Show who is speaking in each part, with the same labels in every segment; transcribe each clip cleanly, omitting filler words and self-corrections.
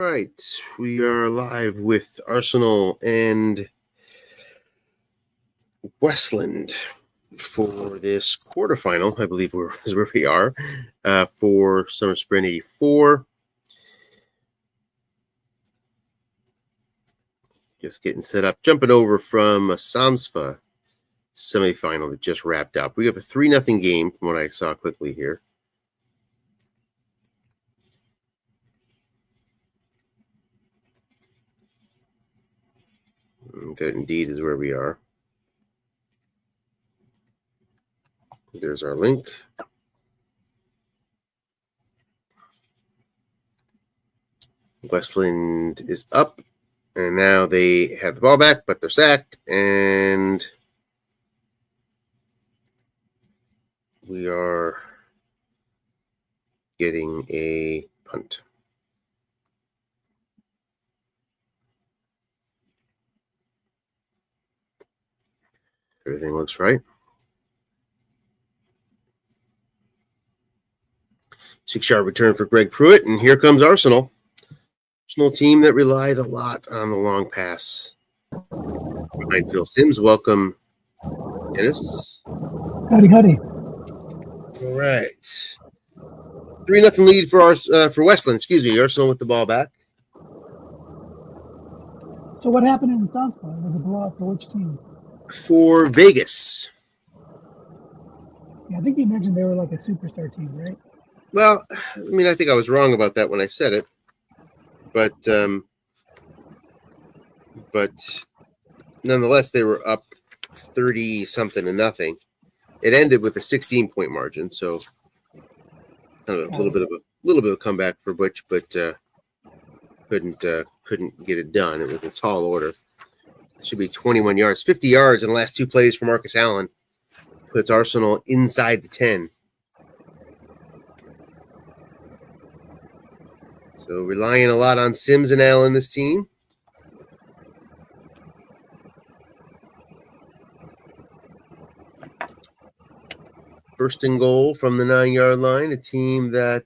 Speaker 1: Right, we are live with Arsenal and Westland for this quarterfinal. I believe is where we are for Summer Sprint 84. Just getting set up, jumping over from a Samsfa semifinal that just wrapped up. We have a 3-0 game from what I saw quickly here. That indeed is where we are. There's our link. Westland is up, and now they have the ball back, but they're sacked, and we are getting a punt. Everything looks right. 6-yard return for Greg Pruitt, and here comes Arsenal. Arsenal team that relied a lot on the long pass. Behind Phil Sims, welcome, Dennis.
Speaker 2: Howdy.
Speaker 1: All right. 3-0 lead for Westland. Excuse me. Arsenal with the ball back.
Speaker 2: So what happened in Samsung? Was a blowout for which team?
Speaker 1: For Vegas.
Speaker 2: Yeah, I think you mentioned they were like a superstar team, right?
Speaker 1: Well, I mean, I think I was wrong about that when I said it, but nonetheless, they were up 30-something to nothing. It ended with a 16-point margin, so I don't know, a little bit of comeback for Butch, but couldn't get it done. It was a tall order. It should be 21 yards, 50 yards in the last two plays for Marcus Allen. Puts Arsenal inside the 10. So relying a lot on Sims and Allen, this team. First and goal from the 9-yard line, a team that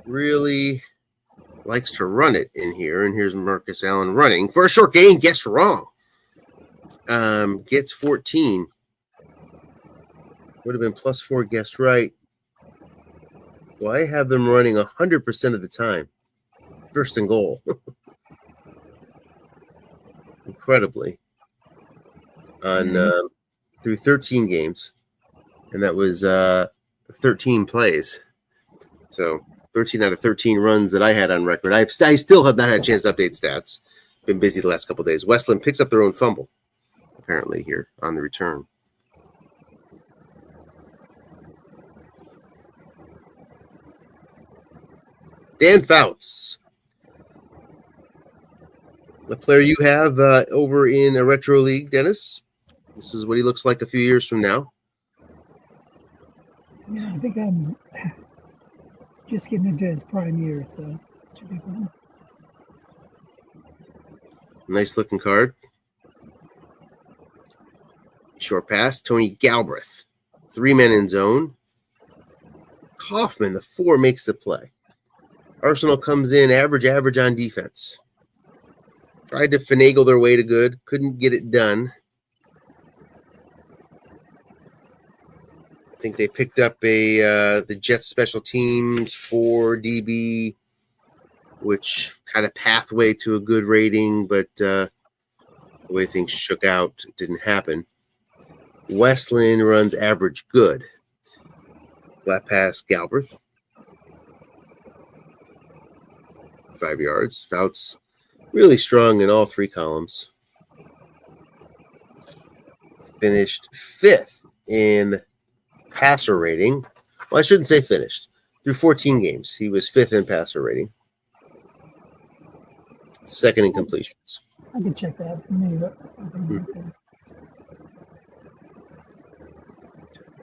Speaker 1: really likes to run it in here. And here's Marcus Allen running for a short gain. Guess wrong. Gets 14. Would have been +4 guessed right. Well, I have them running 100% of the time. First and goal. Incredibly. On through 13 games. And that was 13 plays. So 13 out of 13 runs that I had on record. I still have not had a chance to update stats. Been busy the last couple of days. Westland picks up their own fumble, apparently, here on the return. Dan Fouts, the player you have over in a retro league, Dennis. This is what he looks like a few years from now.
Speaker 2: Yeah, I think I'm just getting into his prime years, so it should be fun.
Speaker 1: Nice looking card. Short pass, Tony Galbraith. 3 men in zone. Kaufman, the 4, makes the play. Arsenal comes in average on defense. Tried to finagle their way to good. Couldn't get it done. I think they picked up the Jets special teams 4 DB, which kind of pathway to a good rating, but the way things shook out, it didn't happen. Westland runs average good. Flat pass, Galbraith. 5 yards. Fouts really strong in all 3 columns. Finished 5th in passer rating. Well, I shouldn't say finished. Through 14 games, he was 5th in passer rating. 2nd in completions.
Speaker 2: I can check that.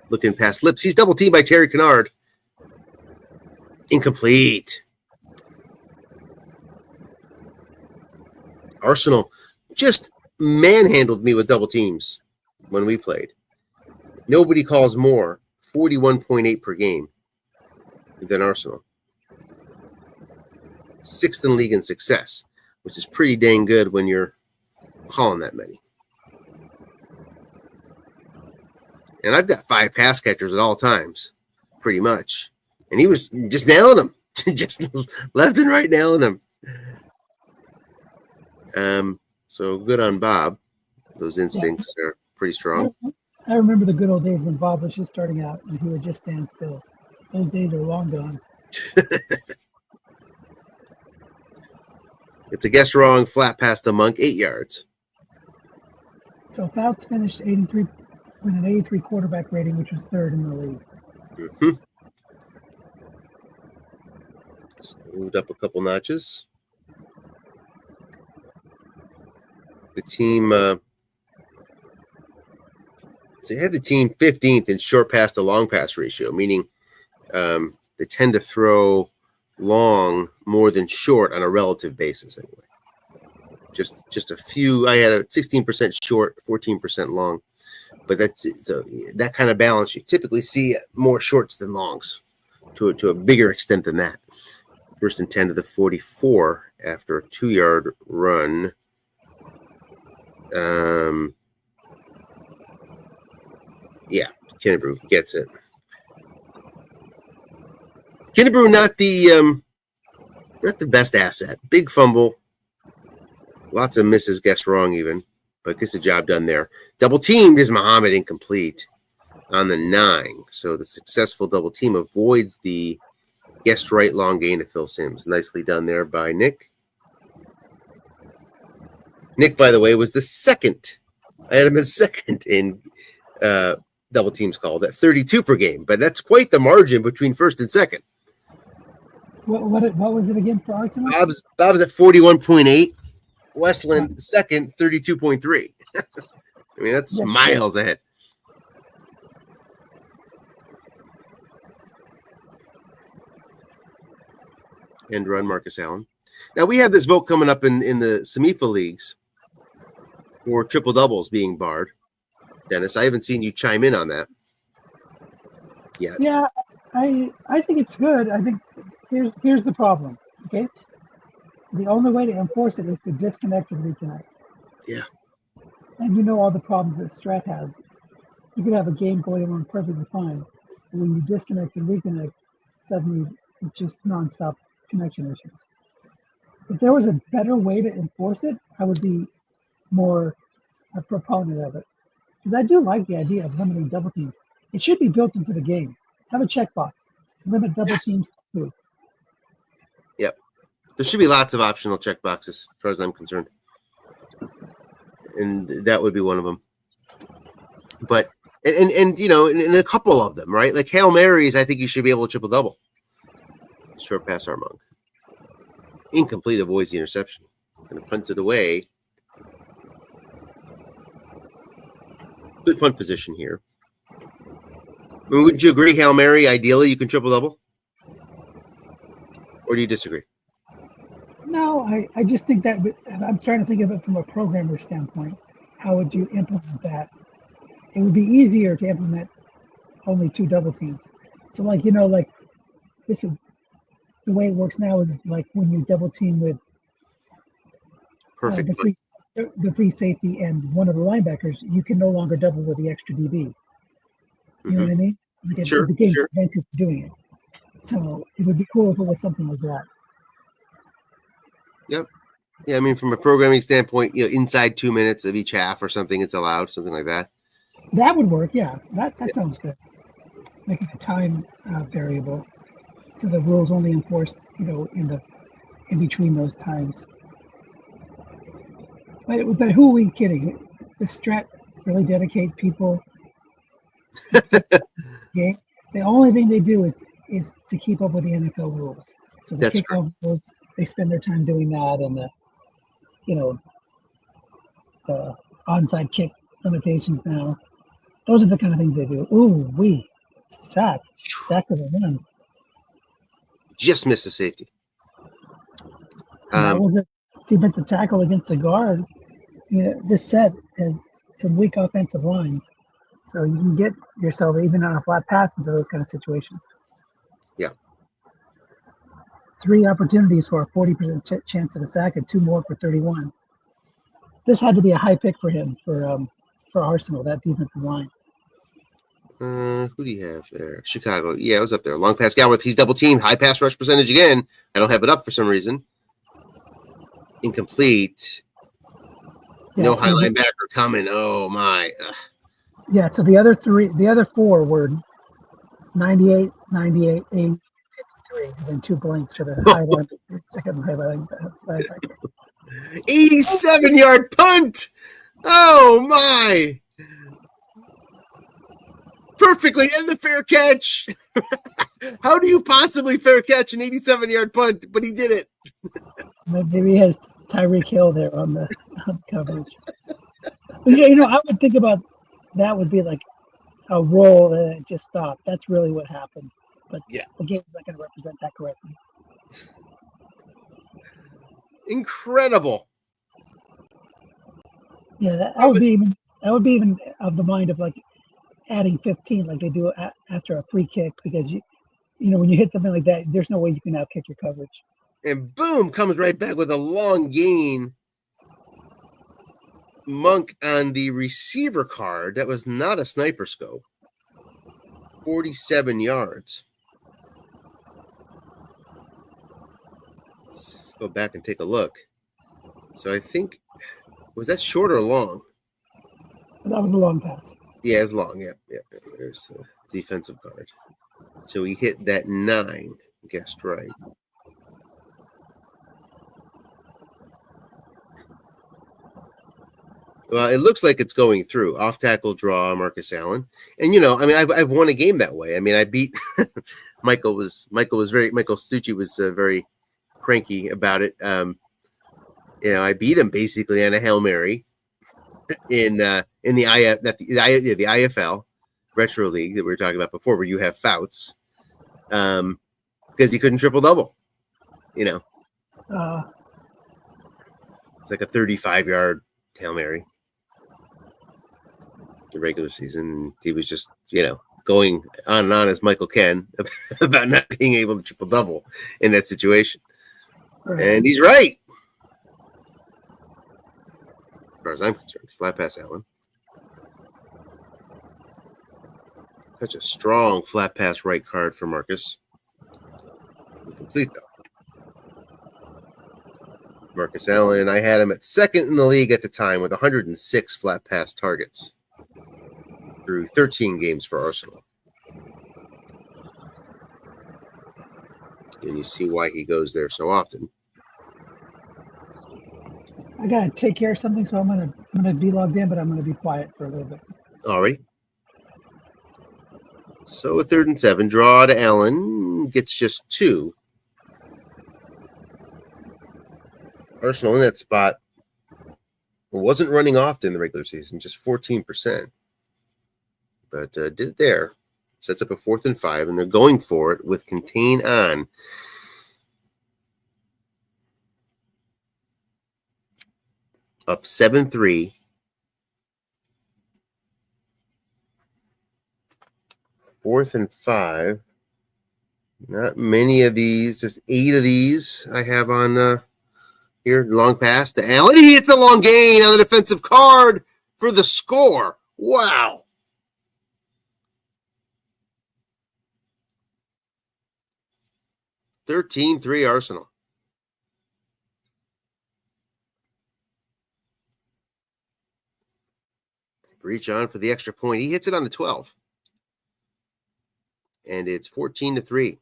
Speaker 1: Looking past lips. He's double teamed by Terry Kennard. Incomplete. Arsenal just manhandled me with double teams when we played. Nobody calls more, 41.8 per game, than Arsenal. 6th in league in success, which is pretty dang good when you're calling that many. And I've got 5 pass catchers at all times, pretty much. And he was just nailing them, just left and right nailing them. So good on Bob. Those instincts are pretty strong.
Speaker 2: I remember the good old days when Bob was just starting out and he would just stand still. Those days are long gone.
Speaker 1: It's a guess wrong flat pass to Monk, 8 yards.
Speaker 2: So Fouts finished 83 with an 83 quarterback rating, which was 3rd in the league.
Speaker 1: Mm-hmm. So moved up a couple notches. The team they had the team 15th in short pass to long pass ratio, meaning they tend to throw long more than short on a relative basis anyway. Just a few. I had a 16% short, 14% long, but that kind of balance you typically see more shorts than longs, to a bigger extent than that. 1st and 10 to the 44 after a 2-yard run. Yeah, Kennebrew gets it. Kennebrew not the best asset. Big fumble. Lots of misses, guess wrong even, but gets the job done there. Double teamed is Muhammad, incomplete on the 9. So the successful double team avoids the guessed right long gain to Phil Simms. Nicely done there by Nick. Nick, by the way, was the second. I had him as second in double teams called at 32 per game, but that's quite the margin between 1st and 2nd.
Speaker 2: What was it again for Arsenal?
Speaker 1: Bob's at 41.8. Westland 2nd, 32.3. I mean, that's miles ahead. End run, Marcus Allen. Now we have this vote coming up in the Semifa leagues for triple doubles being barred. Dennis, I haven't seen you chime in on that yet.
Speaker 2: Yeah, I think it's good. I think here's the problem. Okay, the only way to enforce it is to disconnect and reconnect.
Speaker 1: Yeah.
Speaker 2: And you know all the problems that Strat has. You could have a game going along perfectly fine, and when you disconnect and reconnect, suddenly it's just nonstop connection issues. If there was a better way to enforce it, I would be more a proponent of it. Because I do like the idea of limiting double teams. It should be built into the game. Have a checkbox. Limit double teams to 2.
Speaker 1: Yep. There should be lots of optional checkboxes, as far as I'm concerned. And that would be one of them. But, and you know, and a couple of them, right? Like Hail Marys, I think you should be able to triple double. Short pass Armong. Incomplete, avoids the interception. Going to punt it away. Good punt position here. I mean, would you agree, Hail Mary, ideally you can triple double? Or do you disagree?
Speaker 2: No, I just think that I'm trying to think of it from a programmer standpoint. How would you implement that? It would be easier to implement only 2 double teams. So like, you know, like this would, the way it works now is like when you double team with
Speaker 1: Perfect.
Speaker 2: The free safety and one of the linebackers, you can no longer double with the extra DB. You know what I mean? Like
Speaker 1: Sure,
Speaker 2: it became
Speaker 1: sure.
Speaker 2: prevented from doing it. So it would be cool if it was something like that.
Speaker 1: Yep. Yeah, I mean, from a programming standpoint, you know, inside 2 minutes of each half or something, it's allowed, something like that.
Speaker 2: That would work, yeah. That sounds good. Making a time variable, so the rules only enforced, you know, in between those times. But who are we kidding? Does Strat really dedicate people? Okay, the only thing they do is to keep up with the NFL rules. So the kickoff rules, they spend their time doing that, and the onside kick limitations now. Those are the kind of things they do. Ooh, sack to the run.
Speaker 1: Just missed the safety.
Speaker 2: That was a defensive tackle against the guard. You know, this set has some weak offensive lines, so you can get yourself even on a flat pass into those kind of situations.
Speaker 1: Yeah.
Speaker 2: 3 opportunities for a 40% chance at a sack and 2 more for 31. This had to be a high pick for him for Arsenal, that defensive line.
Speaker 1: Who do you have there? Chicago. Yeah, it was up there. Long pass Galworth. He's double teamed. High pass rush percentage again. I don't have it up for some reason. Incomplete.
Speaker 2: Yeah,
Speaker 1: No high linebacker coming. Oh my.
Speaker 2: Yeah, so the other 4 were 98, 98, 80, 53, and then 2 blanks for the high linebacker, second high linebacker.
Speaker 1: 87-yard punt. Oh my. Perfectly, and the fair catch. How do you possibly fair catch an 87-yard punt? But he did it.
Speaker 2: Maybe he has Tyreek Hill there on the coverage. But, I would think about that would be like a roll and it just stopped. That's really what happened. But
Speaker 1: yeah,
Speaker 2: the game's not going to represent that correctly.
Speaker 1: Incredible.
Speaker 2: Yeah, that would be even of the mind of like adding 15 like they do after a free kick, because when you hit something like that, there's no way you can outkick your coverage.
Speaker 1: And boom, comes right back with a long gain. Monk on the receiver card. That was not a sniper scope. 47 yards. Let's go back and take a look. So I think, was that short or long?
Speaker 2: That was a long pass.
Speaker 1: Yeah, it's long. Yeah. There's the defensive guard. So he hit that 9. Guessed right. Well, it looks like it's going through. Off tackle draw, Marcus Allen. And I've won a game that way. I mean, I beat Michael Stucci was very cranky about it. I beat him basically on a Hail Mary in the IFL Retro League that we were talking about before, where you have Fouts, because he couldn't triple double. It's like a 35-yard Hail Mary. The regular season, he was just going on and on as Michael can about not being able to triple double in that situation. Right. And he's right, as far as I'm concerned. Flat pass Allen. Such a strong flat pass right card for Marcus. Complete though. Marcus Allen, I had him at second in the league at the time with 106 flat pass targets through 13 games for Arsenal. And you see why he goes there so often.
Speaker 2: I gotta take care of something, so I'm gonna be logged in, but I'm gonna be quiet for a little bit.
Speaker 1: All right. So a 3rd and 7, draw to Allen, gets just 2. Arsenal in that spot wasn't running often in the regular season, just 14%. But did it there. Sets up a 4th and 5, and they're going for it with contain on. Up 7-3. 4th and 5. Not many of these, just 8 of these I have on here. Long pass to Allen. He hits the long gain on the defensive card for the score. Wow. (13-3) Arsenal. Reach on for the extra point. He hits it on the 12. And it's 14-3.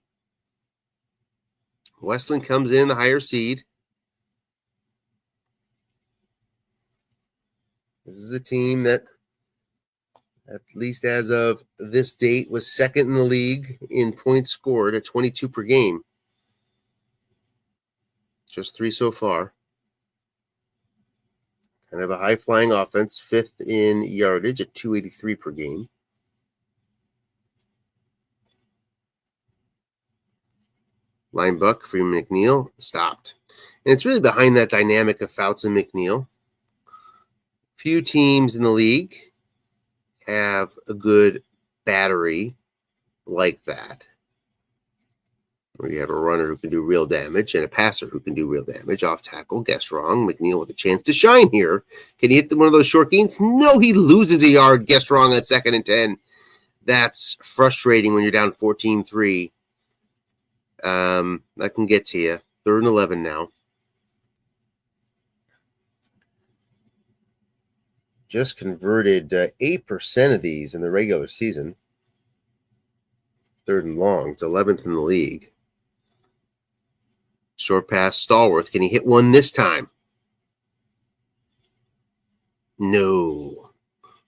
Speaker 1: Westland comes in the higher seed. This is a team that, at least as of this date, was second in the league in points scored at 22 per game. Just 3 so far. Kind of a high-flying offense, 5th in yardage at 283 per game. Line buck for McNeil, stopped. And it's really behind that dynamic of Fouts and McNeil. Few teams in the league have a good battery like that. where you have a runner who can do real damage and a passer who can do real damage. Off tackle, guessed wrong. McNeil with a chance to shine here. Can he hit one of those short gains? No, he loses a yard. Guessed wrong on 2nd and 10. That's frustrating when you're down 14-3. I can get to you. 3rd and 11 now. Just converted 8% of these in the regular season. 3rd and long. It's 11th in the league. Short pass, Stallworth. Can he hit one this time? No.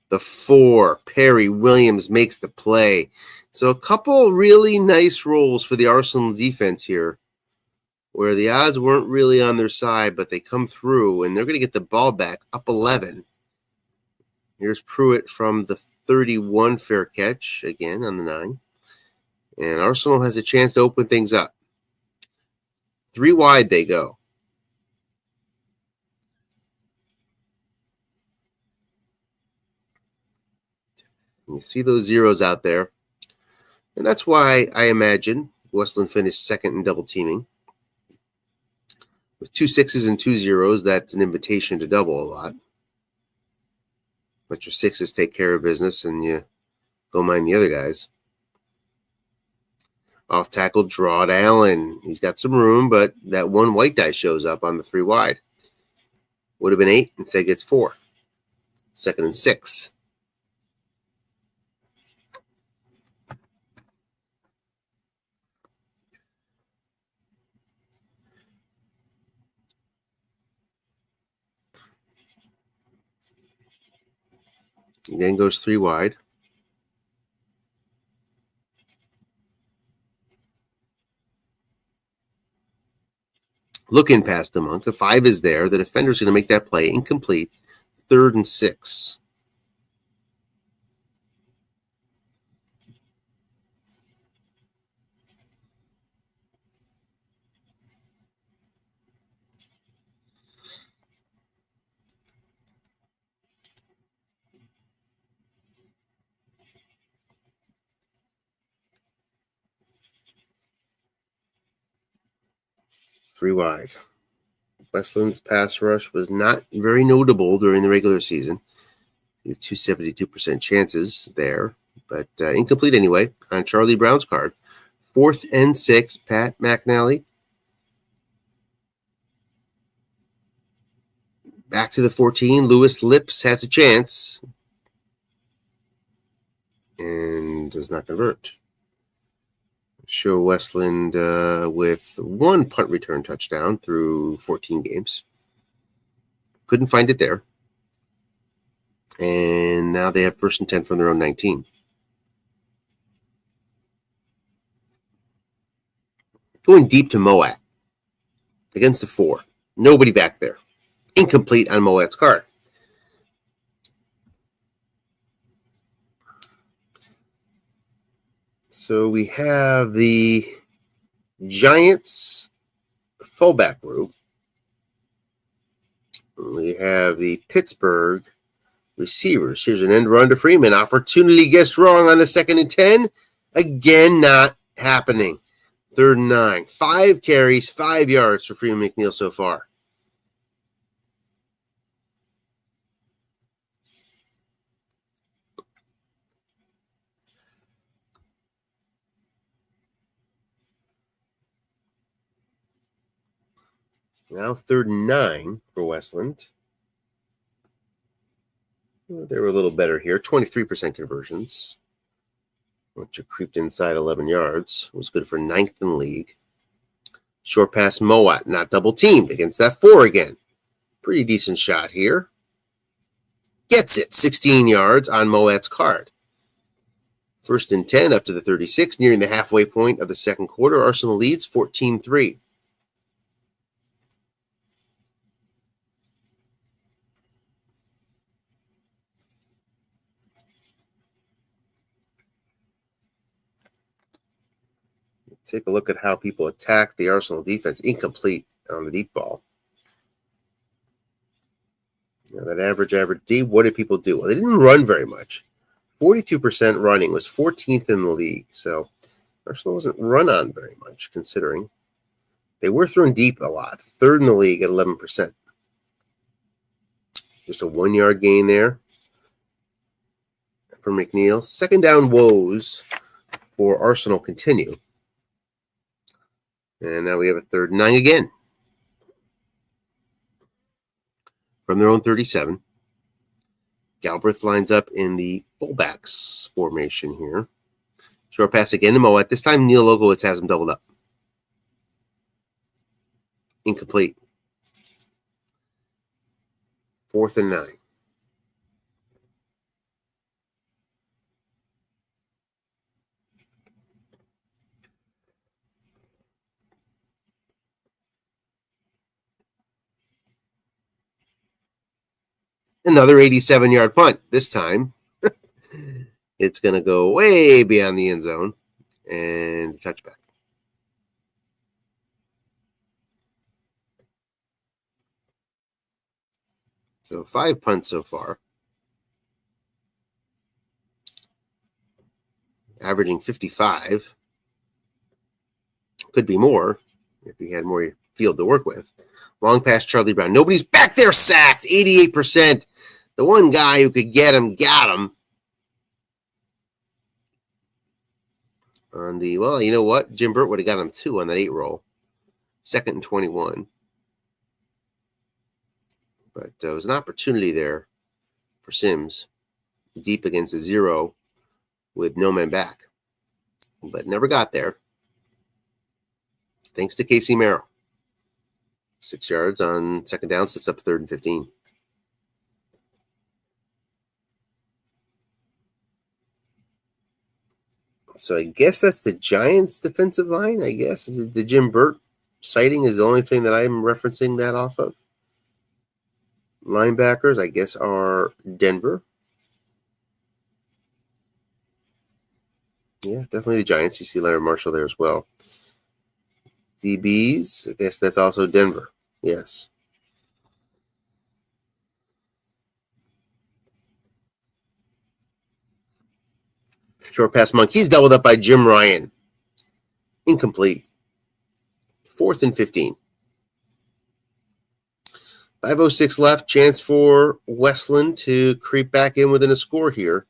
Speaker 1: The 4, Perry Williams makes the play. So a couple really nice rolls for the Arsenal defense here, where the odds weren't really on their side, but they come through, and they're going to get the ball back up 11. Here's Pruitt from the 31, fair catch, again on the 9. And Arsenal has a chance to open things up. 3 wide they go. You see those zeros out there. And that's why I imagine Westland finished 2nd in double teaming. With 2 6s and 2 zeros, that's an invitation to double a lot. Let your 6s take care of business and you don't mind the other guys. Off tackle, draw to Allen. He's got some room, but that 1 white die shows up on the 3 wide. Would have been 8, instead gets 4. 2nd and 6. And then goes 3 wide. Looking past the monk. The 5 is there. The defender's going to make that play. Incomplete. 3rd and 6. Three wide. Westland's pass rush was not very notable during the regular season. 272% chances there, but incomplete anyway on Charlie Brown's card. 4th and 6, Pat McNally. Back to the 14. Lewis Lips has a chance and does not convert. Show Westland with 1 punt return touchdown through 14 games. Couldn't find it there. And now they have 1st and 10 from their own 19. Going deep to Moat against the 4. Nobody back there. Incomplete on Moat's card. So we have the Giants fullback group. We have the Pittsburgh receivers. Here's an end run to Freeman. Opportunity guessed wrong on the 2nd and 10. Again, not happening. 3rd and 9. 5 carries, 5 yards for Freeman McNeil so far. Now 3rd and 9 for Westland. They were a little better here. 23% conversions, which creeped inside 11 yards. Was good for 9th in the league. Short pass Moat, not double teamed against that 4 again. Pretty decent shot here. Gets it, 16 yards on Moat's card. 1st and 10 up to the 36, nearing the halfway point of the 2nd quarter. Arsenal leads 14-3. Take a look at how people attack the Arsenal defense. Incomplete on the deep ball. Now that average D, what did people do? Well, they didn't run very much. 42% running was 14th in the league. So Arsenal wasn't run on very much, considering they were thrown deep a lot. Third in the league at 11%. Just a 1 yard gain there for McNeil. Second down woes for Arsenal continue. And now we have a 3rd and 9 again. From their own 37. Galbraith lines up in the fullbacks formation here. Short pass again to Moet. This time Neil Logowitz has him doubled up. Incomplete. 4th and 9. Another 87-yard punt. This time, it's going to go way beyond the end zone and touchback. So 5 punts so far. Averaging 55. Could be more if he had more field to work with. Long pass Charlie Brown. Nobody's back there, sacked. 88%. The one guy who could get him got him. On the, well, you know what? Jim Burt would have got him 2 on that 8 roll. 2nd and 21. But there was an opportunity there for Sims. Deep against a 0 with no man back. But never got there. Thanks to Casey Merrill. 6 yards on 2nd down, sets up 3rd and 15. So I guess that's the Giants' defensive line, I guess. The Jim Burt sighting is the only thing that I'm referencing that off of. Linebackers, I guess, are Denver. Yeah, definitely the Giants. You see Leonard Marshall there as well. DBs, I guess that's also Denver. Yes. Short pass Monk. He's doubled up by Jim Ryan. Incomplete. 4th and 15. 5:06 left. Chance for Westland to creep back in within a score here.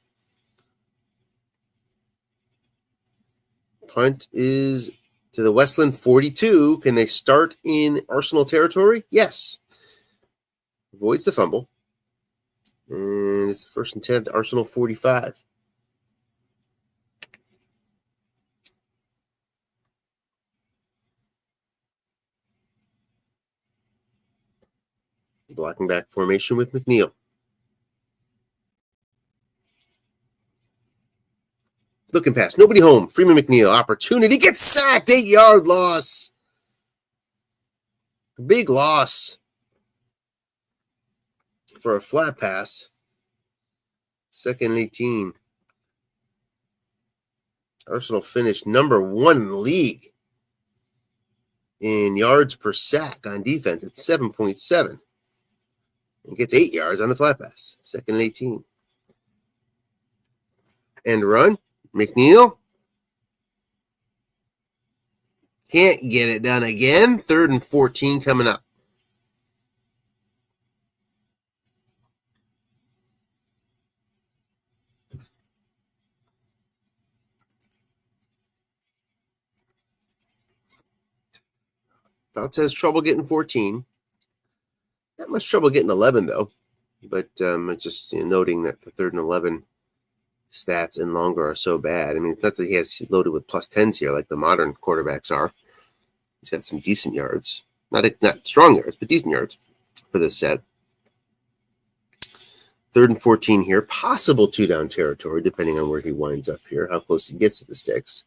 Speaker 1: Punt is to the Westland 42. Can they start in Arsenal territory? Yes. Avoids the fumble. And it's 1st and 10th, Arsenal 45. Blocking back formation with McNeil. Looking pass. Nobody home. Freeman McNeil. Opportunity. Gets sacked. 8-yard loss. Big loss for a flat pass. 2nd and 18. Arsenal finished number 1 in the league in yards per sack on defense. It's 7.7. And gets 8 yards on the flat pass. 2nd and 18. End run. McNeil. Can't get it done again. 3rd and 14 coming up. Fouts has trouble getting 14. Not much trouble getting 11, though. But it's just noting that the 3rd and 11 stats and longer are so bad. I mean, it's not that he has loaded with plus 10s here like the modern quarterbacks are. He's got some decent yards. Not strong yards, but decent yards for this set. 3rd and 14 here. Possible 2-down territory, depending on where he winds up here, how close he gets to the sticks.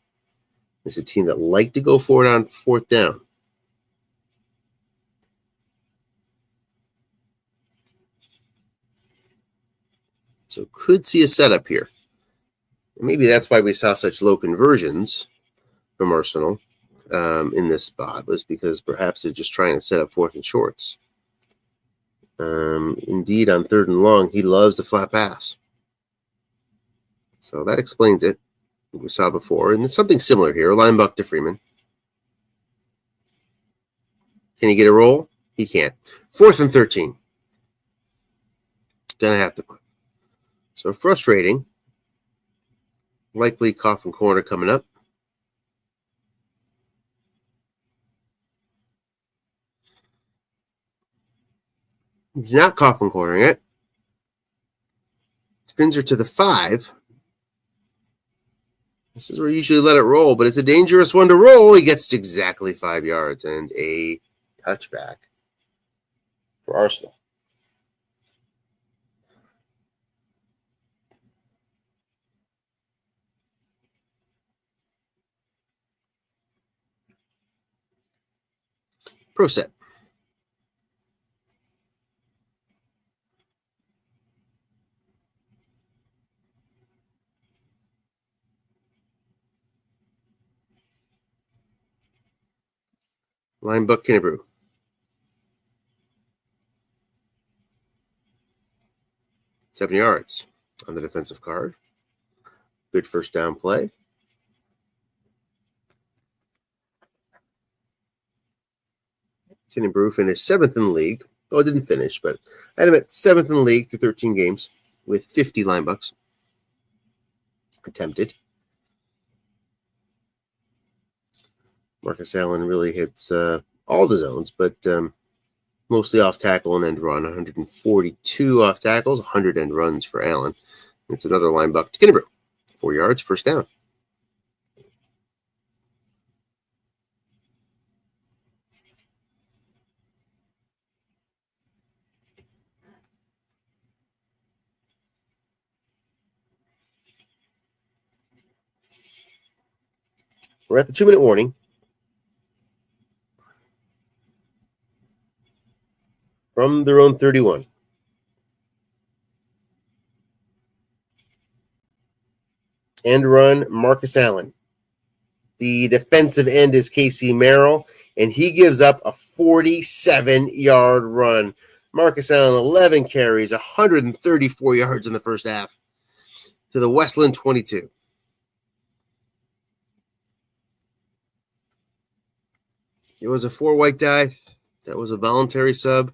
Speaker 1: It's a team that like to go forward on 4th down. So could see a setup here. Maybe that's why we saw such low conversions from Arsenal in this spot, was because perhaps they're just trying to set up 4th and shorts. Indeed, on 3rd and long, he loves the flat pass. So that explains it. we saw before, and it's something similar here. Linebuck to Freeman. Can he get a roll? He can't. 4th and 13. Gonna have to. So frustrating. Likely coffin corner coming up. He's not coffin cornering it. Spins her to the 5. This is where you usually let it roll, but it's a dangerous one to roll. He gets to exactly 5 yards and a touchback for Arsenal. Pro set. Linebuck Kinnebrew. Seven yards on the defensive card. Good first down play. Kinnebrew finished 7th in the league. Oh, it didn't finish, but I had him at 7th in the league through 13 games with 50 linebucks attempted. Marcus Allen really hits all the zones, but mostly off tackle and end run. 142 off tackles, 100 end runs for Allen. It's another linebuck to Kinnebrew. 4 yards, first down. We're at the 2-minute warning. From their own 31. End run, Marcus Allen. The defensive end is Casey Merrill, and he gives up a 47-yard run. Marcus Allen, 11 carries, 134 yards in the first half to the Westland 22. It was a 4 white die. That was a voluntary sub.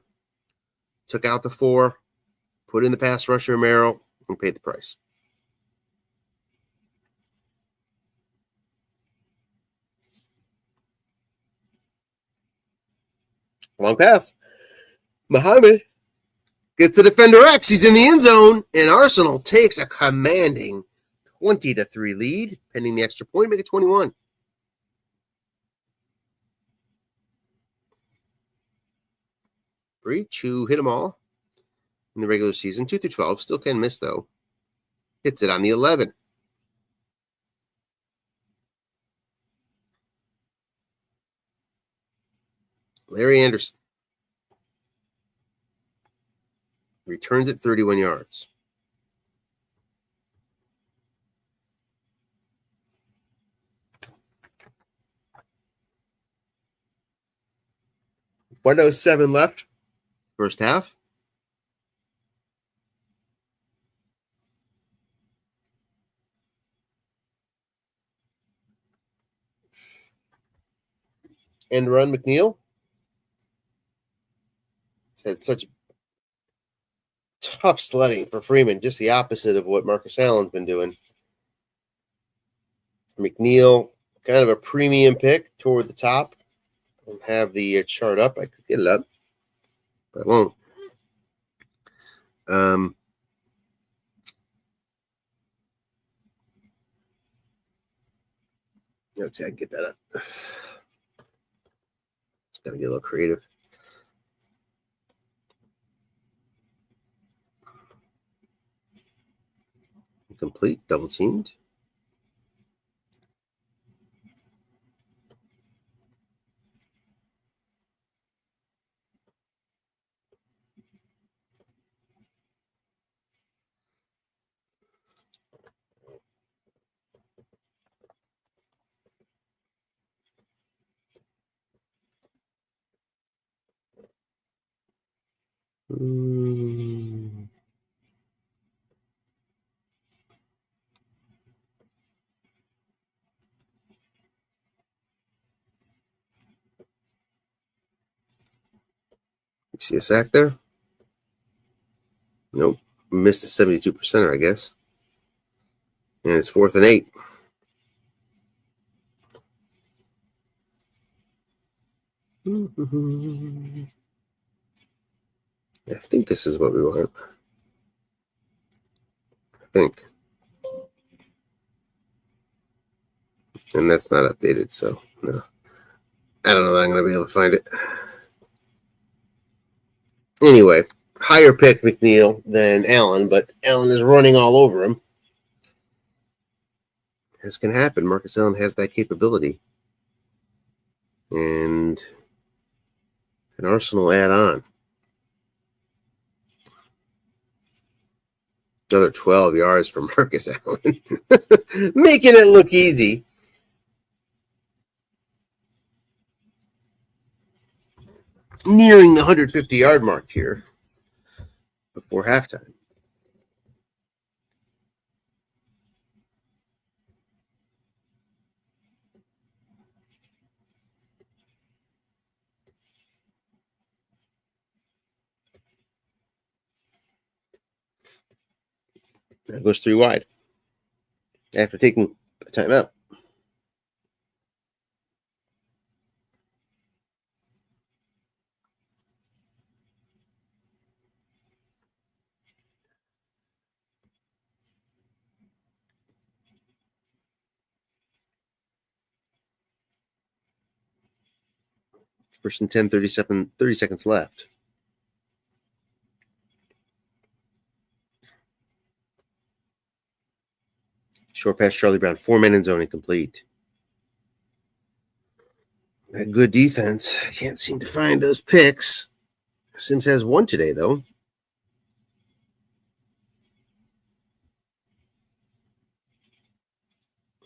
Speaker 1: Took out the 4, put in the pass rusher Merrill, and paid the price. Long pass. Muhammad gets the defender X. He's in the end zone, and Arsenal takes a commanding 20-3 lead, pending the extra point, make it 21. Breach, who hit them all in the regular season, 2-12, still can miss though. Hits it on the 11. Larry Anderson returns it 31 yards. .107 left, first half. End run, McNeil. It's had such tough sledding for Freeman, just the opposite of what Marcus Allen's been doing. McNeil, kind of a premium pick toward the top. I don't have the chart up. I could get it up, but I won't. Let's see, I can get that up. It's got to get a little creative. Complete, double teamed. You see a sack there? Nope. Missed a 72%er, I guess. And it's 4th and 8. I think this is what we want. I think. And that's not updated, so no. I don't know that I'm going to be able to find it. Anyway, higher pick McNeil than Allen, but Allen is running all over him. This can happen. Marcus Allen has that capability. And an Arsenal add on. Another 12 yards for Marcus Allen. Making it look easy. Nearing the 150-yard mark here before halftime. That goes 3 wide after taking a timeout. First and 10, 30 seconds left. Short pass, Charlie Brown. 4 men in zone incomplete. That good defense. Can't seem to find those picks. Sims has 1 today, though.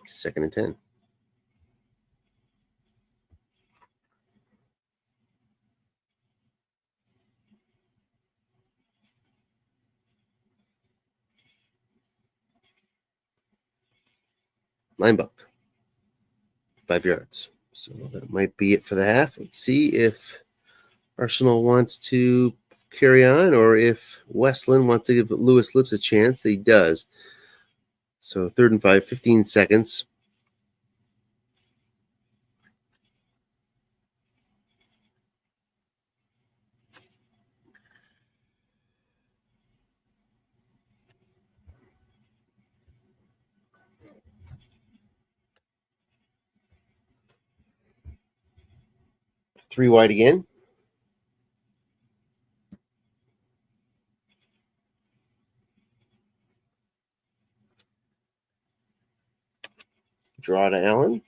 Speaker 1: Second and 10. Linebuck. 5 yards. So that might be it for the half. Let's see if Arsenal wants to carry on or if Westland wants to give Lewis Lips a chance. He does. So 3rd and 5, 15 seconds. Three wide again. Draw to Allen.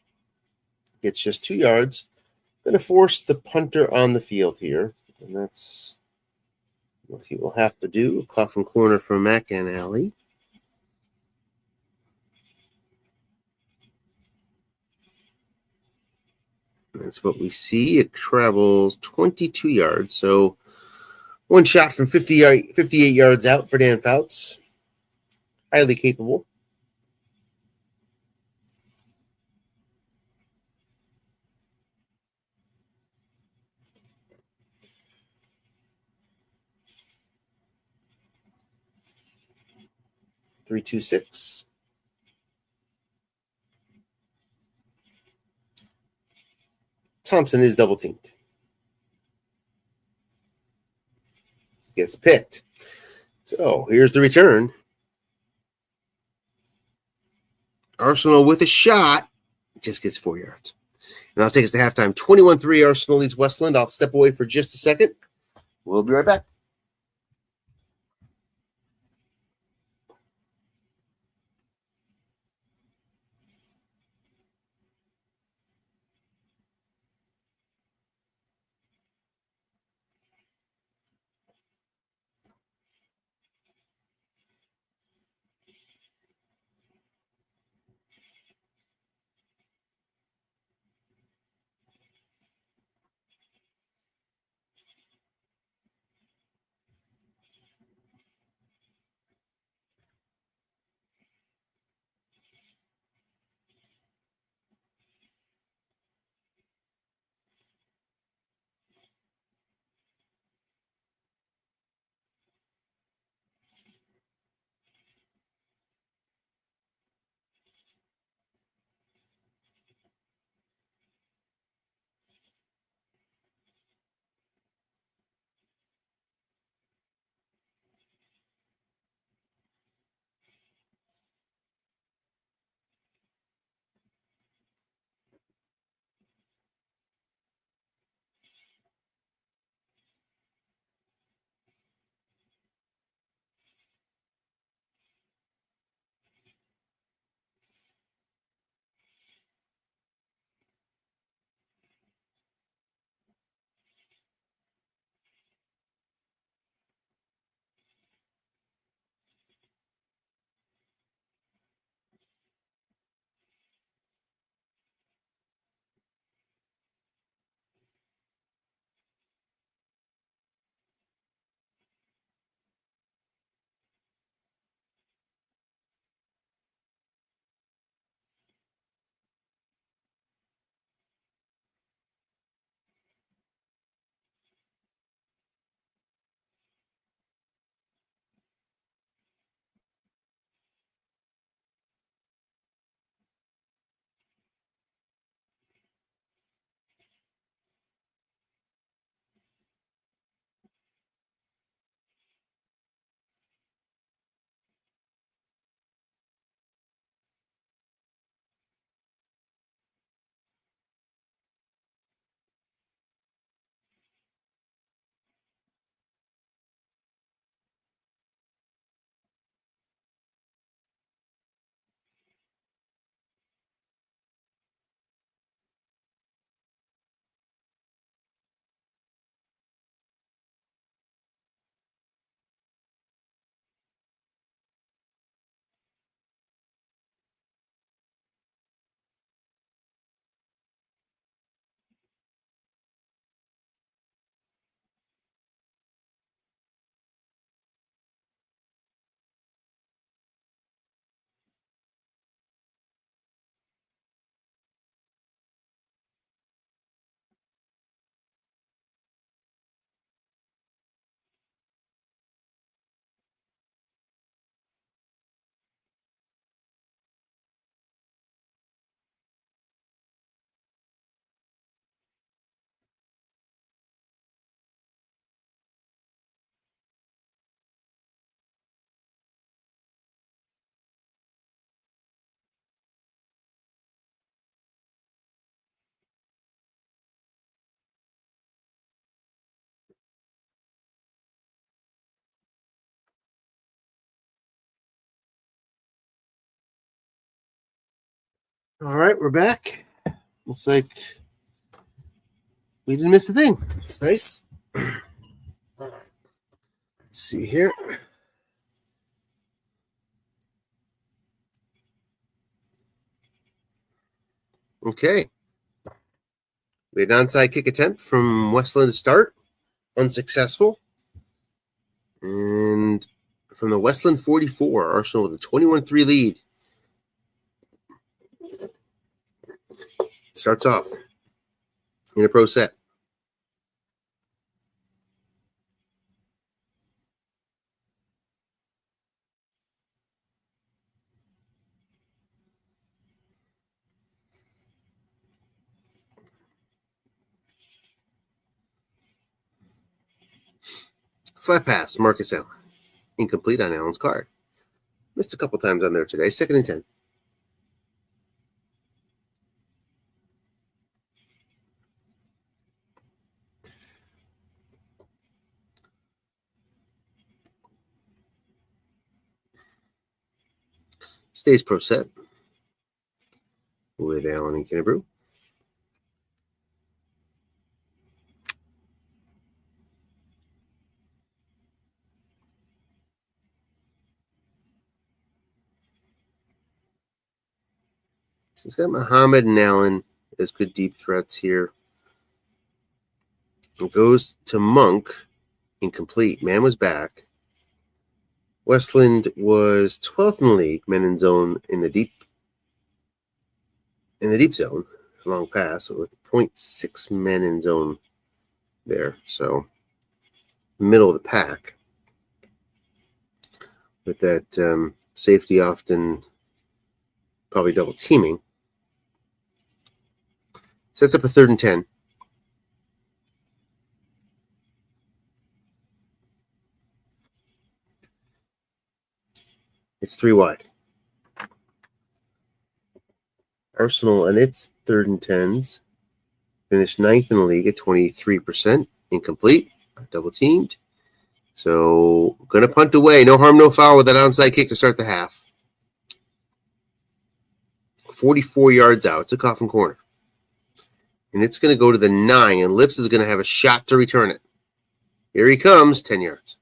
Speaker 1: Gets just 2 yards. Going to force the punter on the field here. And that's what he will have to do. A coffin corner from Mack and Alley. That's what we see. It travels 22 yards. So 1 shot from 58 yards out for Dan Fouts. Highly capable. Three, 2, 6. Thompson is double teamed. Gets picked. So here's the return. Arsenal with a shot. Just gets 4 yards. And I'll take us to halftime. 21-3 Arsenal leads Westland. I'll step away for just a second. We'll be right back. All right, we're back. Looks like we didn't miss a thing. It's nice. Let's see here. Okay. We had an onside kick attempt from Westland to start. Unsuccessful. And from the Westland 44, Arsenal with a 21-3 lead. Starts off in a pro set. Flat pass, Marcus Allen. Incomplete on Allen's card. Missed a couple times on there today. 2nd and 10. Stays pro set with Allen and Kennebrew. So he's got Muhammad and Allen as good deep threats here. It goes to Monk. Incomplete. Man was back. Westland was 12th in the league, men in zone in the deep zone, long pass with 0.6 men in zone there. So middle of the pack with that safety often probably double teaming. Sets up a 3rd and 10. It's 3 wide. Arsenal and its 3rd and 10s finished 9th in the league at 23%. Incomplete. Double teamed. So going to punt away. No harm, no foul with that onside kick to start the half. 44 yards out. It's a coffin corner. And it's going to go to the 9, and Lips is going to have a shot to return it. Here he comes, 10 yards.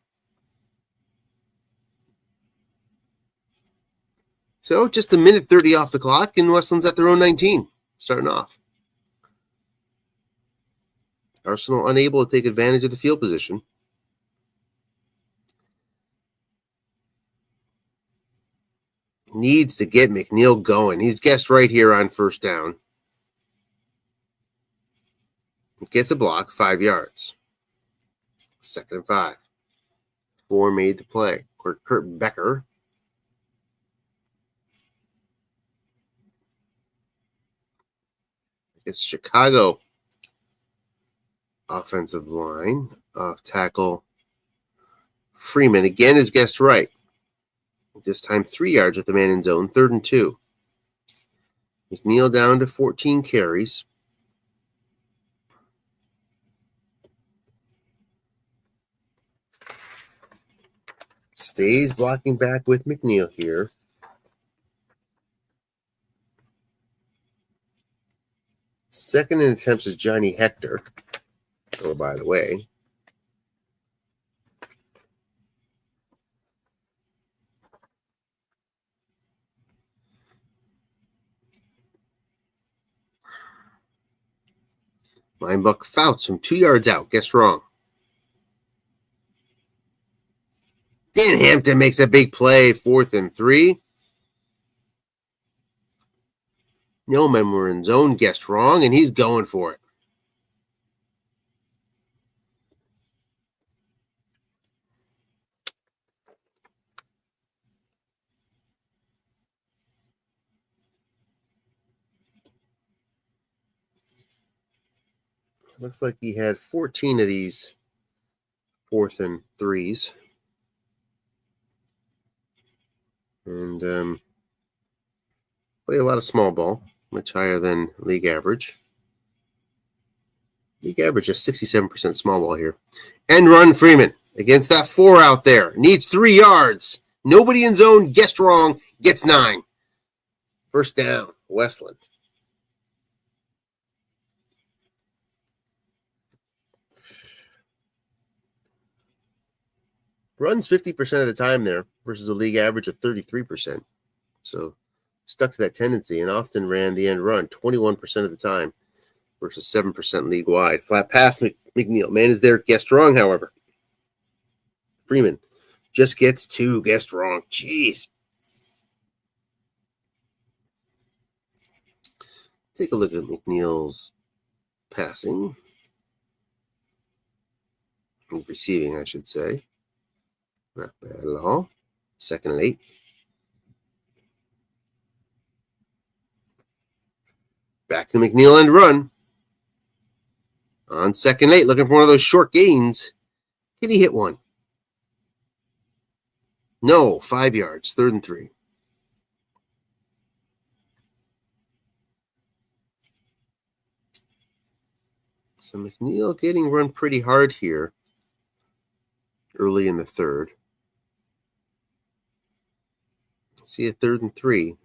Speaker 1: So just a minute 30 off the clock, and Westland's at their own 19, starting off. Arsenal unable to take advantage of the field position. Needs to get McNeil going. He's guessed right here on 1st down. Gets a block, 5 yards. 2nd and 5. 4 made the play. Kurt Becker. It's Chicago offensive line. Off tackle. Freeman again is guessed right. This time 3 yards with the man in zone. 3rd and 2. McNeil down to 14 carries. Stays blocking back with McNeil here. Second in attempts is Johnny Hector. Oh, by the way. Linebuck Fouts from 2 yards out. Guessed wrong. Dan Hampton makes a big play. 4th and 3. No men were in zone. Guessed wrong, and he's going for it. Looks like he had 14 of these 4th and 3s. And play a lot of small ball, much higher than league average. League average is 67% small ball here. End run Freeman against that 4 out there. Needs 3 yards. Nobody in zone. Guessed wrong. Gets 9. 1st down. Westland. Runs 50% of the time there versus a league average of 33%. So stuck to that tendency and often ran the end run 21% of the time versus 7% league wide. Flat pass, McNeil. Man is there. Guessed wrong, however. Freeman just gets 2. Guessed wrong. Jeez. Take a look at McNeil's passing. Receiving, I should say. Not bad at all. 2nd and 8. Back to McNeil and run. On 2nd and 8, looking for one of those short gains. Can he hit one? No, 5 yards, 3rd and 3. So McNeil getting run pretty hard here early in the 3rd. See a 3rd and 3.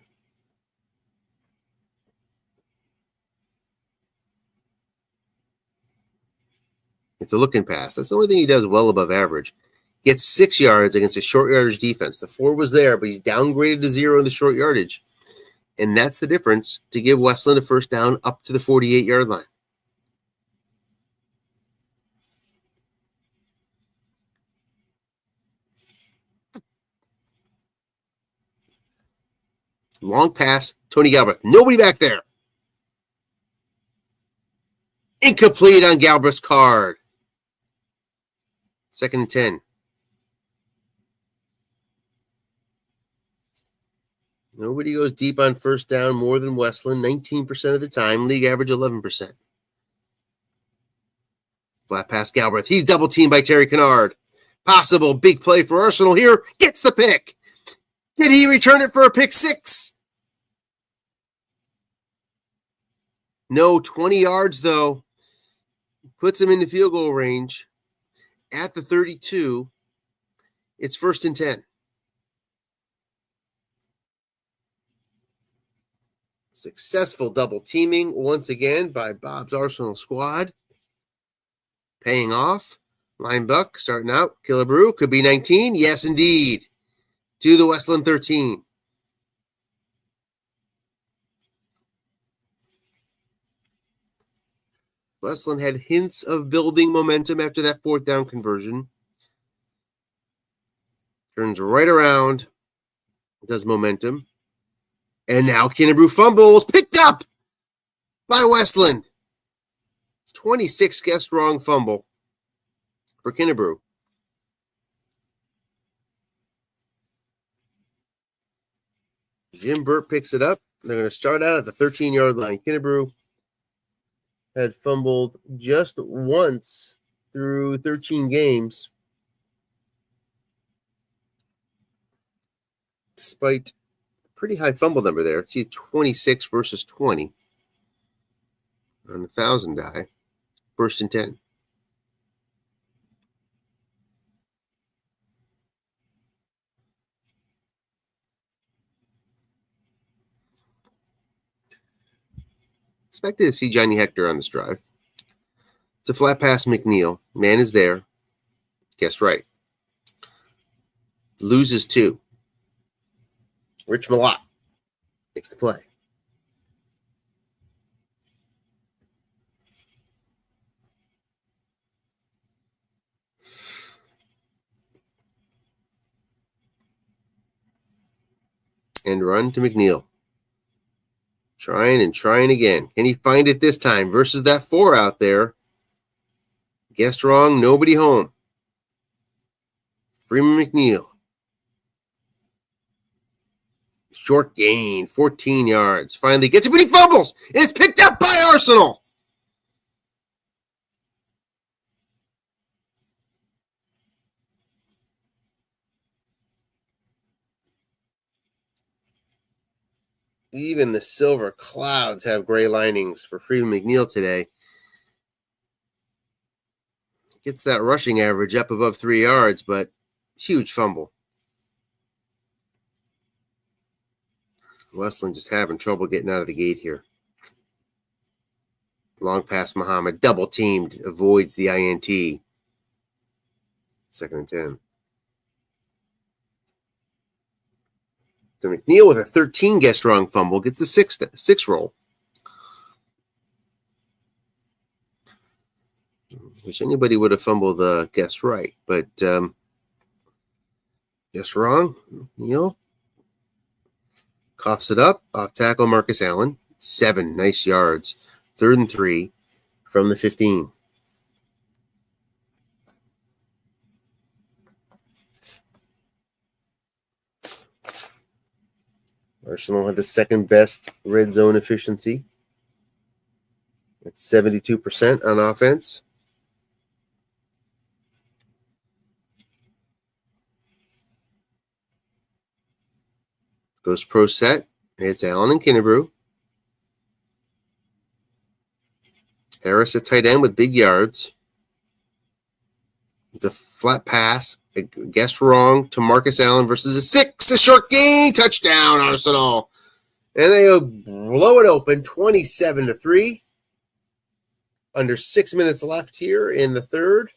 Speaker 1: It's a looking pass. That's the only thing he does well above average. Gets 6 yards against a short yardage defense. The 4 was there, but he's downgraded to 0 in the short yardage. And that's the difference to give Westland a first down up to the 48-yard line. Long pass, Tony Galbraith. Nobody back there. Incomplete on Galbraith's card. 2nd and 10. Nobody goes deep on first down more than Westland, 19% of the time. League average 11%. Flat pass Galbraith. He's double teamed by Terry Kennard. Possible big play for Arsenal here. Gets the pick. Did he return it for a pick 6? No, 20 yards though. Puts him in the field goal range at the 32. It's 1st and 10. Successful double teaming once again by Bob's Arsenal squad. Paying off. Linebuck starting out. Killebrew could be 19. Yes, indeed. To the Westland 13. Westland had hints of building momentum after that 4th down conversion. Turns right around. Does momentum. And now Kennebrew fumbles. Picked up by Westland. 26 guessed wrong fumble for Kennebrew. Jim Burt picks it up. They're going to start out at the 13-yard line. Kennebrew had fumbled just once through 13 games, despite a pretty high fumble number there. See 26 versus 20 on the 1,000 die. 1st and 10. Expected to see Johnny Hector on this drive. It's a flat pass McNeil. Man is there. Guessed right. Loses 2. Rich Malott makes the play. And run to McNeil. Trying and trying again. Can he find it this time versus that 4 out there? Guessed wrong. Nobody home. Freeman McNeil. Short gain. 14 yards. Finally gets it, but he fumbles. And it's picked up by Arsenal. Even the silver clouds have gray linings for Freeman McNeil today. Gets that rushing average up above 3 yards, but huge fumble. Westland just having trouble getting out of the gate here. Long pass Muhammad, double teamed, avoids the INT. 2nd and 10. So McNeil with a 13 guess wrong fumble gets the six roll. Wish anybody would have fumbled guessed right, but guessed wrong. McNeil coughs it up. Off tackle Marcus Allen. 7 nice yards. 3rd and 3 from the 15. Arsenal had the second best red zone efficiency. It's 72% on offense. Goes pro set. It's Allen and Kinnebrew. Harris at tight end with big yards. It's a flat pass. Guessed wrong to Marcus Allen versus a 6. A short gain. Touchdown, Arsenal. And they blow it open 27-3. Under 6 minutes left here in the third.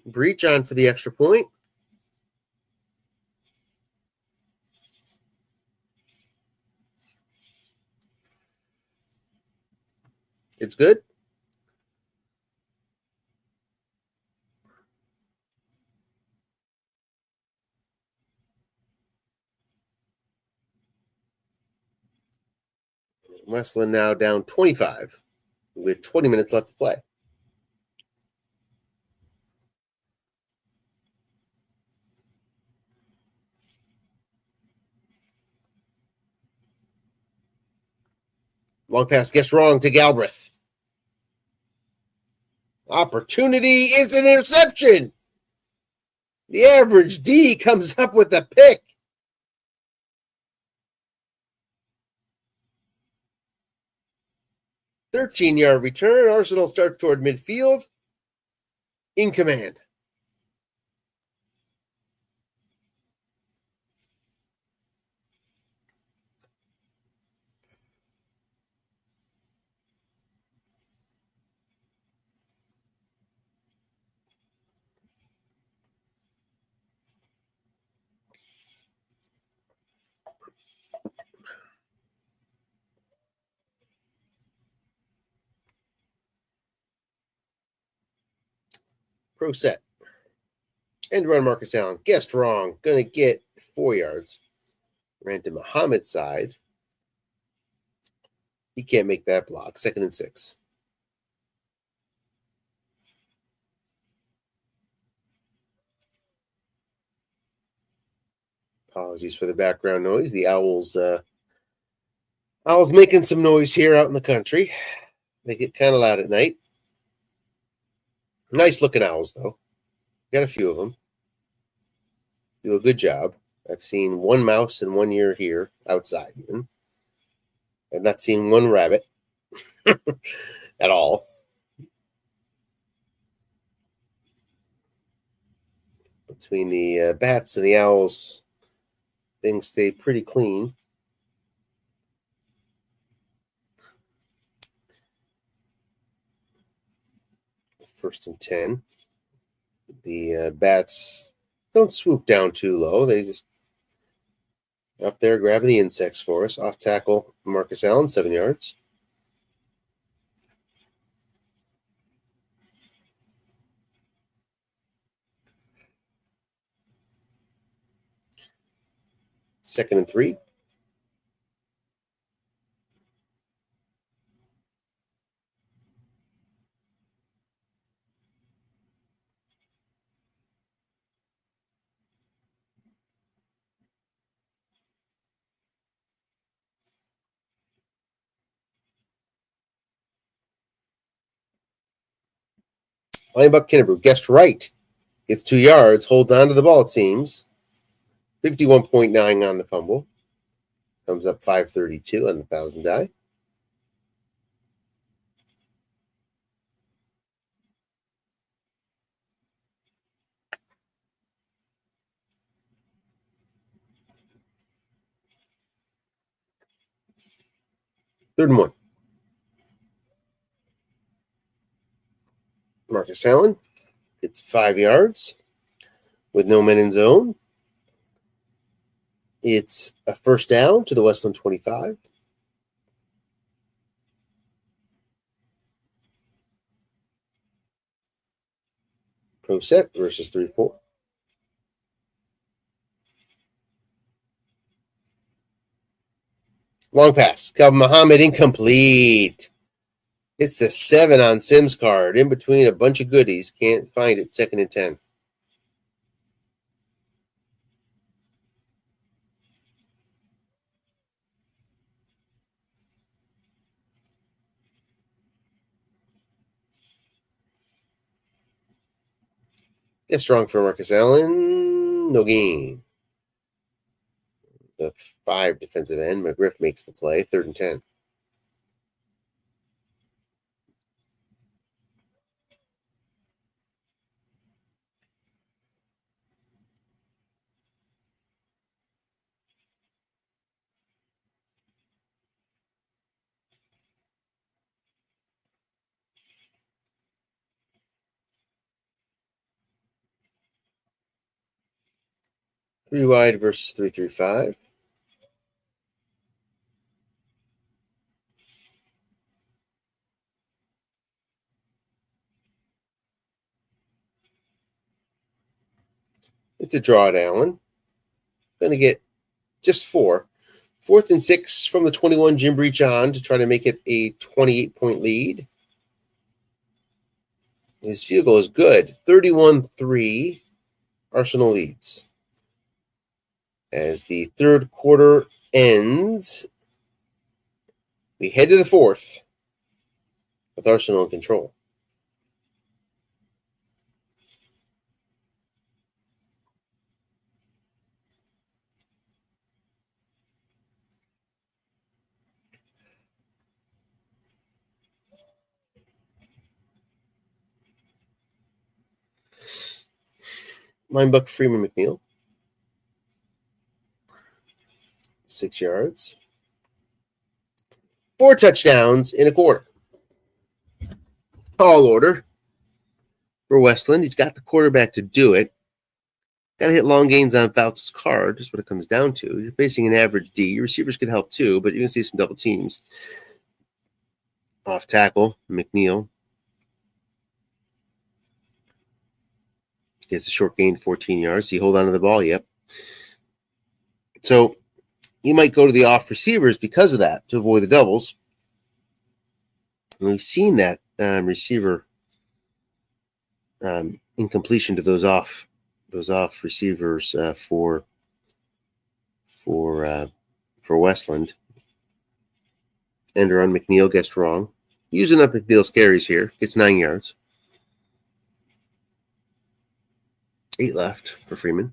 Speaker 1: Breach on for the extra point. It's good. Westland now down 25 with 20 minutes left to play. Long pass guessed wrong to Galbraith. Opportunity is an interception. The average D comes up with a pick. "13-yard return. Arsenal starts toward midfield. In command. Pro set. End run Marcus Allen. Guessed wrong. Gonna get 4 yards. Ran to Muhammad's side. He can't make that block. 2nd and 6. Apologies for the background noise. The owls making some noise here out in the country. They get kind of loud at night. Nice looking owls, though. Got a few of them. Do a good job. I've seen one mouse in 1 year here, outside even. I've not seen one rabbit at all. Between the bats and the owls, things stay pretty clean. First and 10. The bats don't swoop down too low. They just up there grabbing the insects for us. Off tackle Marcus Allen, 7 yards. Second and 3. Linebuck Kinnebrew guessed right. Gets 2 yards. Holds on to the ball, it seems. 51.9 on the fumble. Comes up 532 on the 1,000 die. 3rd and 1. Marcus Allen gets 5 yards with no men in zone. It's a 1st down to the Westland 25. Pro set versus 3-4. Long pass. Calvin Muhammad incomplete. It's the 7 on Sims card. In between a bunch of goodies. Can't find it. 2nd and 10. Gets strong for Marcus Allen. No gain. The 5 defensive end. McGriff makes the play. 3rd and 10. Three wide versus 3-3-5. It's a draw at Allen. Going to get just 4. 4th and 6 from the 21. Jim Breach on to try to make it a 28-point lead. His field goal is good. 31-3. Arsenal leads. As the 3rd quarter ends, we head to the 4th with Arsenal in control. Linebucker Freeman McNeil. 6 yards. 4 touchdowns in a quarter. Tall order for Westland. He's got the quarterback to do it. Got to hit long gains on Fouts' card is what it comes down to. You're facing an average D. Your receivers can help too, but you're going to see some double teams. Off tackle, McNeil. Gets a short gain, 14 yards. So you hold on to the ball, yep. So you might go to the off receivers because of that to avoid the doubles. And we've seen that receiver incompletion to those off receivers for Westland. Ender on McNeil gets wrong. Using up McNeil's carries here. Gets 9 yards. 8 left for Freeman.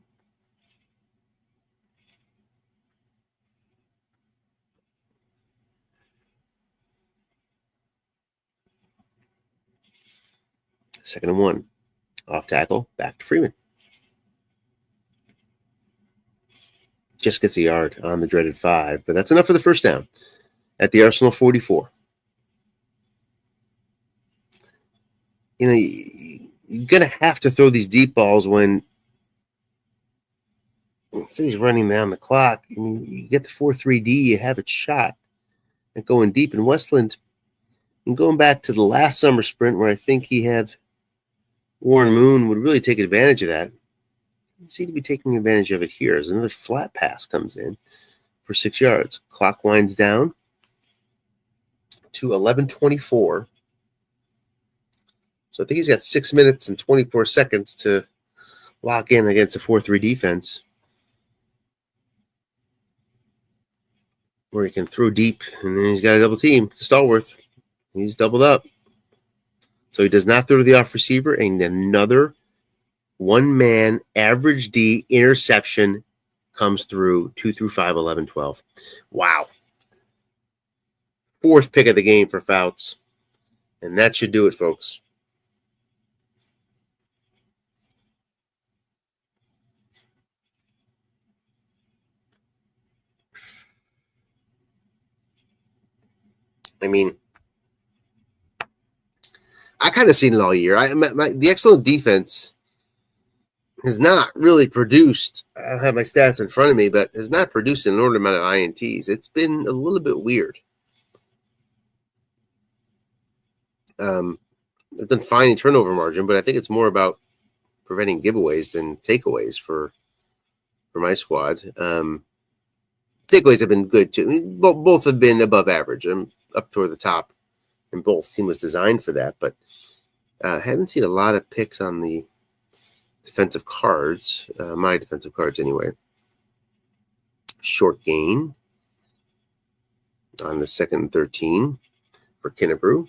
Speaker 1: Second and 1. Off tackle. Back to Freeman. Just gets a yard on the dreaded 5, but that's enough for the 1st down at the Arsenal 44. You know, you're going to have to throw these deep balls when he's running down the clock. I mean, you get the 4-3-D, you have it shot and going deep. In Westland, and going back to the last summer sprint where I think he had Warren Moon would really take advantage of that. You seem to be taking advantage of it here as another flat pass comes in for 6 yards. Clock winds down to 11:24. So I think he's got 6 minutes and 24 seconds to lock in against a 4-3 defense where he can throw deep, and then he's got a double team to Stallworth. He's doubled up. So he does not throw to the off receiver, and another one-man average D interception comes through 2 through 5, 11, 12. Wow. 4th pick of the game for Fouts. And that should do it, folks. I mean, I kind of seen it all year. The excellent defense has not really produced. I don't have my stats in front of me, but has not produced an enormous amount of INTs. It's been a little bit weird. They've done fine in turnover margin, but I think it's more about preventing giveaways than takeaways for my squad. Takeaways have been good too. I mean, both have been above average. I'm up toward the top, and both team was designed for that. But haven't seen a lot of picks on the defensive cards. My defensive cards, anyway. Short gain on the 2nd and 13 for Kennebrew.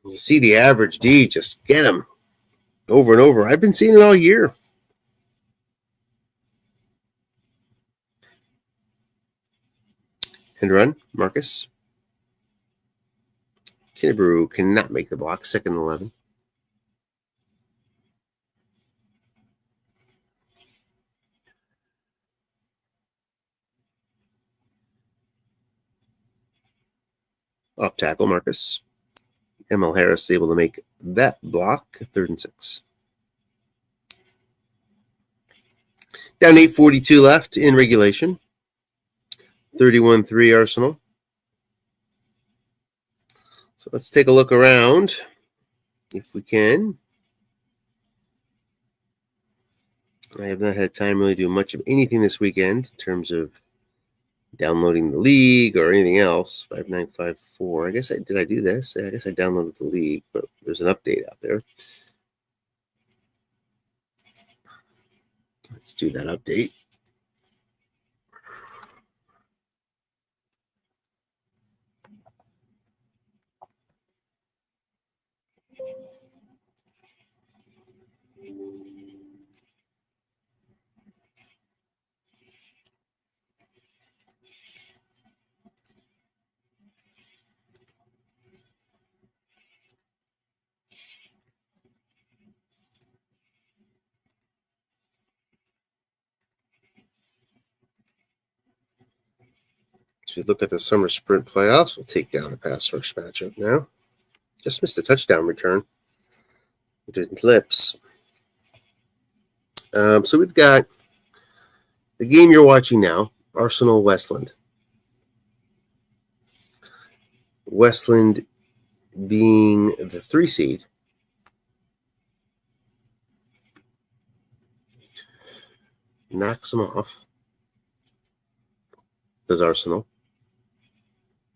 Speaker 1: You see the average D, just get him over and over. I've been seeing it all year. And run, Marcus. Kennebrew cannot make the block, 2nd and 11. Off tackle, Marcus. ML Harris able to make that block, 3rd and 6. Down 8:42 left in regulation. 31-3 Arsenal. So let's take a look around if we can. I have not had time really to do much of anything this weekend in terms of downloading the league or anything else. 5954. Did I do this? I guess I downloaded the league, but there's an update out there. Let's do that update. So we look at the summer sprint playoffs. We'll take down a pass first matchup now. Just missed a touchdown return. It didn't lips. So we've got the game you're watching now, Arsenal Westland. Westland being the 3 seed. Knocks them off. Does Arsenal.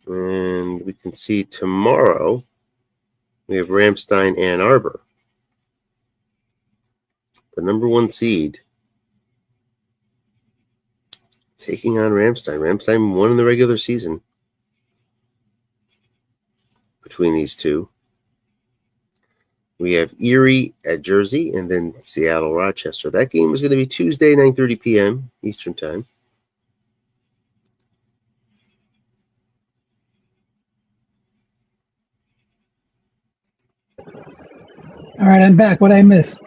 Speaker 1: And we can see tomorrow we have Ramstein Ann Arbor. The number 1 seed taking on Ramstein. Ramstein won in the regular season between these two. We have Erie at Jersey and then Seattle Rochester. That game is going to be Tuesday, 9:30 p.m. Eastern Time.
Speaker 2: All right, I'm back. What did I miss?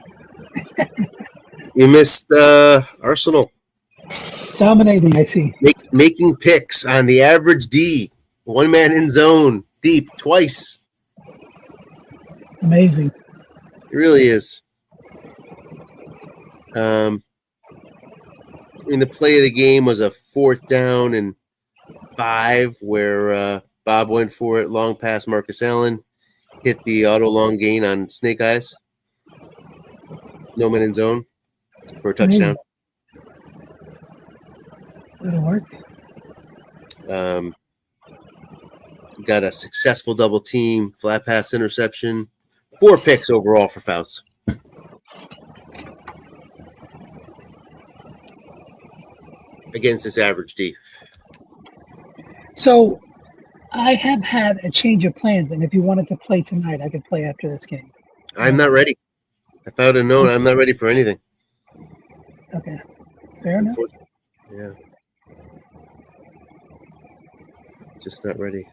Speaker 1: You missed Arsenal.
Speaker 2: Dominating, I see.
Speaker 1: Making picks on the average D. 1 man in zone, deep, twice.
Speaker 2: Amazing.
Speaker 1: It really is. The play of the game was a 4th down and 5 where Bob went for it, long pass Marcus Allen, hit the auto long gain on Snake Eyes. No man in zone for a touchdown.
Speaker 2: That'll work.
Speaker 1: Got a successful double team, flat pass interception, 4 picks overall for Fouts. Against this average D.
Speaker 2: So I have had a change of plans, and if you wanted to play tonight, I could play after this game.
Speaker 1: I'm not ready. If I would have known, I'm not ready for anything.
Speaker 2: Okay. Fair enough.
Speaker 1: Yeah. Just not ready.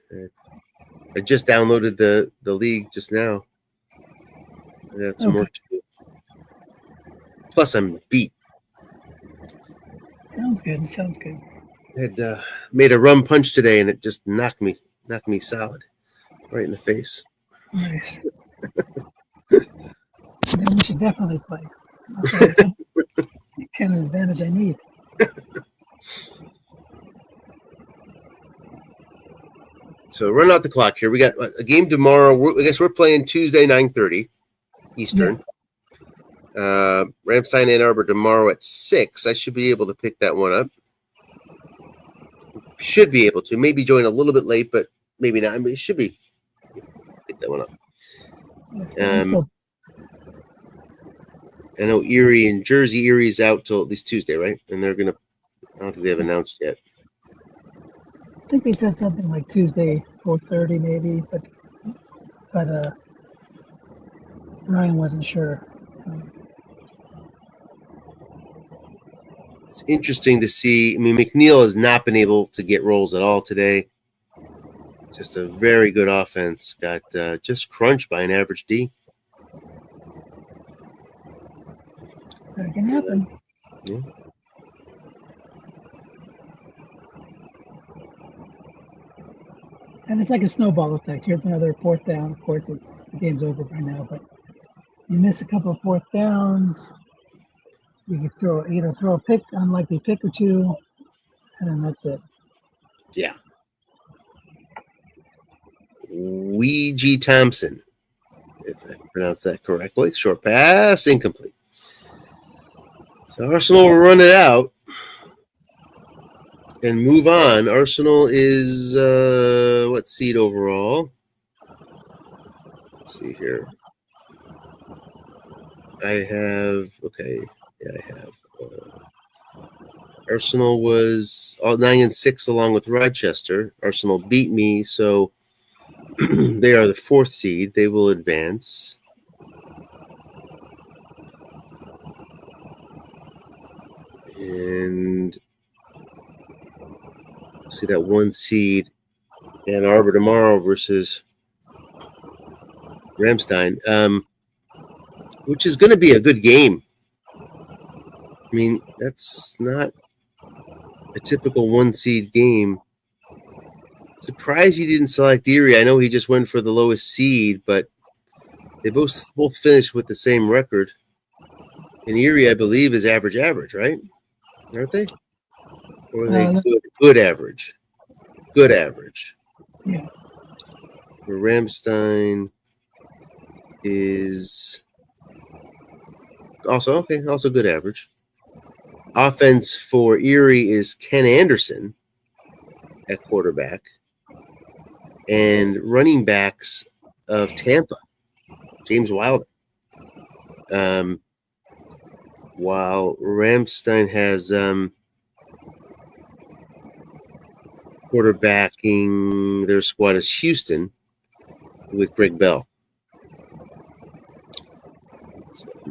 Speaker 1: I just downloaded the league just now. I got some work to do. Plus, I'm beat.
Speaker 2: Sounds good. Sounds good.
Speaker 1: Had made a rum punch today, and it just knocked me solid right in the face.
Speaker 2: Nice. Then we should definitely play. That's the kind of advantage I need.
Speaker 1: So run out the clock here. We got a game tomorrow. I guess we're playing Tuesday 9:30 Eastern. Yeah. Ramstein Ann Arbor tomorrow at 6. I should be able to pick that one up. Should be able to. Maybe join a little bit late, but maybe not. I mean, it should be. Pick that one up. I know Erie and Jersey. Erie's out till at least Tuesday, right? And they're gonna. I don't think they have announced yet.
Speaker 2: I think they said something like Tuesday 4:30 maybe, but Ryan wasn't sure. So.
Speaker 1: It's interesting to see. I mean, McNeil has not been able to get rolls at all today. Just a very good offense. Got just crunched by an average D.
Speaker 2: That can happen.
Speaker 1: Yeah.
Speaker 2: And it's like a snowball effect. Here's another 4th down. Of course, the game's over by now, but you miss a couple of 4th downs. You can throw a pick, unlikely pick or two, and then that's it.
Speaker 1: Yeah. Weege Thompson, if I pronounced that correctly. Short pass, incomplete. So Arsenal will run it out and move on. Arsenal is what seed overall? Let's see here. I have Arsenal was all 9-6 along with Rochester. Arsenal beat me, so they are the 4th seed. They will advance. And see that 1 seed Ann Arbor tomorrow versus Ramstein, which is going to be a good game. I mean, that's not a typical 1 seed game. Surprised he didn't select Erie. I know he just went for the lowest seed, but they both finished with the same record. And Erie, I believe, is average, right? Aren't they? Or are they good average? Good average.
Speaker 2: Yeah.
Speaker 1: Where Ramstein is also good average. Offense for Erie is Ken Anderson at quarterback. And running backs of Tampa, James Wilder. While Ramstein has quarterbacking their squad is Houston with Greg Bell.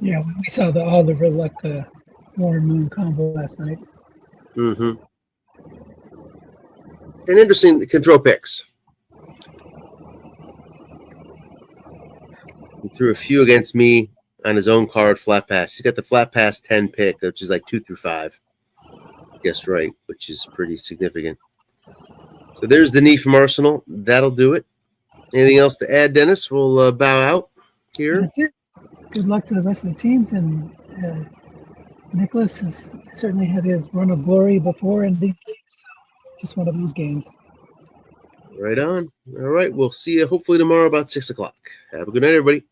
Speaker 2: Yeah, we saw the Oliver Luck Warren Moon combo last night.
Speaker 1: Mm-hmm. And interesting, can throw picks. He threw a few against me on his own card, flat pass. He's got the flat pass 10 pick, which is like 2 through 5. Guessed right, which is pretty significant. So there's the knee from Arsenal. That'll do it. Anything else to add, Dennis? We'll bow out here.
Speaker 2: That's it. Good luck to the rest of the teams. And Nicholas has certainly had his run of glory before in these leagues. So just one of those games.
Speaker 1: Right on. All right. We'll see you hopefully tomorrow about 6 o'clock. Have a good night, everybody.